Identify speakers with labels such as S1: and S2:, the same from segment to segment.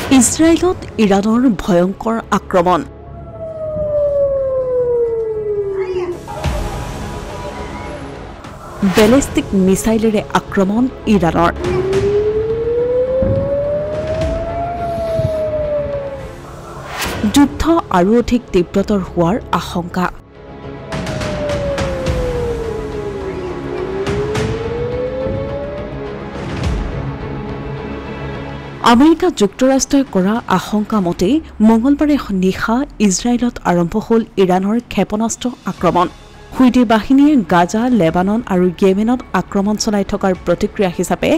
S1: ইজৰাইলত ইৰাণৰ ভয়ংকৰ আক্ৰমণ। বেলিষ্টিক মিছাইলেৰে আক্ৰমণ ইৰাণৰ। যুদ্ধ আৰু অধিক তীব্ৰতৰ হোৱাৰ আশংকা। আমেৰিকা যুক্তৰাষ্ট্ৰই কৰা আশংকা মতে মঙলবাৰে নিশা ইজৰাইলত আৰম্ভ হ'ল ইৰাণৰ ক্ষেপণাস্ত্ৰ আক্ৰমণ। হুইটি বাহিনীয়ে গাজা, লেবানন আৰু য়েমেনত আক্ৰমণ চলাই থকাৰ প্ৰতিক্ৰিয়া হিচাপে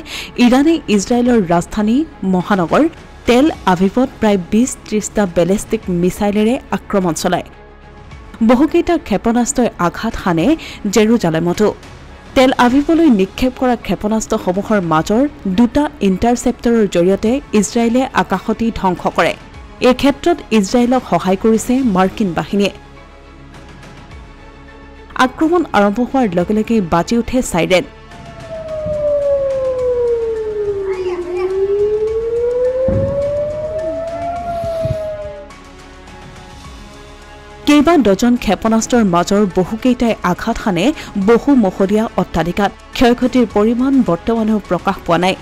S1: ইৰাণে ইজৰাইলৰ ৰাজধানী মহানগৰ তেল আভিভত প্ৰায় ২০-৩০টা বেলিষ্টিক মিছাইলেৰে আক্ৰমণ চলায়। বহুকেইটা ক্ষেপণাস্ত্ৰই আঘাত হানে জেৰুজালেমতো। তেল আভিভলৈ নিক্ষেপ কৰা ক্ষেপণাস্ত্ৰসমূহৰ মাজৰ দুটা ইণ্টাৰচেপ্টৰৰ জৰিয়তে ইজৰাইলে আকাশতি ধ্বংস কৰে। এই ক্ষেত্ৰত ইজৰাইলক সহায় কৰিছে মাৰ্কিন বাহিনীয়ে। আক্ৰমণ আৰম্ভ হোৱাৰ লগে লগে বাজি উঠে চাইৰেন। কেইবা ডজন ক্ষেপণাস্ত্ৰৰ মাজৰ বহুকেইটাই আঘাত হানে বহুমহলীয়া অট্টালিকাত। ক্ষয়ক্ষতিৰ পৰিমাণ বৰ্তমানেও প্ৰকাশ পোৱা নাই।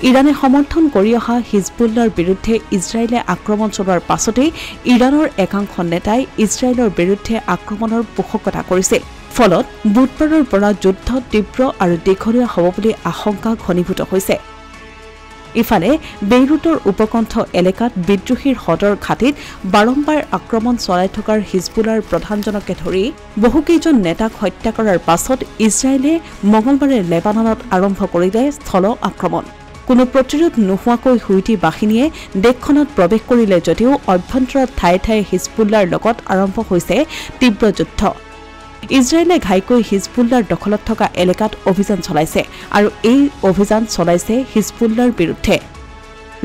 S1: ইৰাণে সমৰ্থন কৰি অহা হিজবুল্লাৰ বিৰুদ্ধে ইজৰাইলে আক্ৰমণ চলোৱাৰ পাছতেই ইৰাণৰ একাংশ নেতাই ইজৰাইলৰ বিৰুদ্ধে আক্ৰমণৰ পোষকতা কৰিছিল। ফলত বুধবাৰৰ পৰা যুদ্ধ তীব্ৰ আৰু দীঘলীয়া হ'ব বুলি আশংকা ঘনীভূত হৈছে। ইফালে বেইৰুটৰ উপকণ্ঠ এলেকাত বিদ্ৰোহীৰ সদৰ ঘাটিত বাৰম্বাৰ আক্ৰমণ চলাই থকাৰ হিজবুলাৰ প্ৰধানজনকে ধৰি বহুকেইজন নেতাক হত্যা কৰাৰ পাছত ইজৰাইলে মঙলবাৰে লেবাননত আৰম্ভ কৰিলে স্থল আক্ৰমণ। কোনো প্ৰতিৰোধ নোহোৱাকৈ হুইটি বাহিনীয়ে দেশখনত প্ৰৱেশ কৰিলে যদিও অভ্যন্তৰত ঠায়ে ঠায়ে হিজবুল্লাৰ লগত আৰম্ভ হৈছে তীব্ৰ যুদ্ধ। ইজৰাইলে ঘাইকৈ হিজবুল্লাৰ দখলত থকা এলেকাত অভিযান চলাইছে আৰু এই অভিযান চলাইছে হিজবুল্লাৰ বিৰুদ্ধে,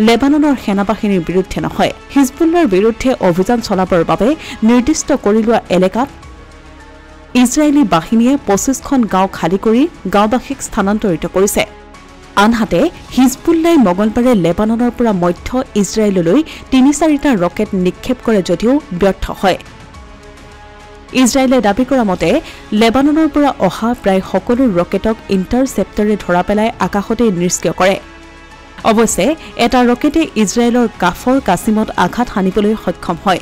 S1: লেবাননৰ সেনাবাহিনীৰ বিৰুদ্ধে নহয়। হিজবুল্লাৰ বিৰুদ্ধে অভিযান চলাবৰ বাবে নিৰ্দিষ্ট কৰি লোৱা এলেকাত ইজৰাইলী বাহিনীয়ে ২৫খন গাঁও খালী কৰি গাঁওবাসীক স্থানান্তৰিত কৰিছে। আনহাতে হিজবুল্লাই মঙলবাৰে লেবাননৰ পৰা মধ্য ইজৰাইললৈ ৩-৪টা ৰকেট নিক্ষেপ কৰে যদিও ব্যৰ্থ হয়। ইজৰাইলে দাবী কৰা মতে লেবাননৰ পৰা অহা প্ৰায় সকলো ৰকেটক ইণ্টাৰচেপ্টৰে ধৰা পেলাই আকাশতে নিষ্ক্ৰিয় কৰে। অৱশ্যে এটা ৰকেটে ইজৰাইলৰ কাফৰ কাছিমত আঘাত হানিবলৈ সক্ষম হয়।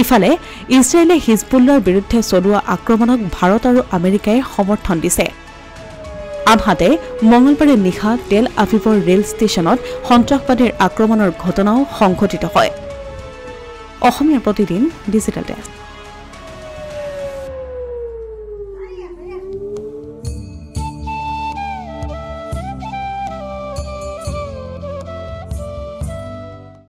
S1: ইফালে ইজৰাইলে হিজবুল্লাৰ বিৰুদ্ধে চলোৱা আক্ৰমণক ভাৰত আৰু আমেৰিকাই সমৰ্থন দিছে। আনহাতে মঙলবাৰে নিশা তেল আভিভৰ ৰেল ষ্টেচনত সন্ত্ৰাসবাদীৰ আক্ৰমণৰ ঘটনাও সংঘটিত হয়। Asomiya Pratidin digital desk.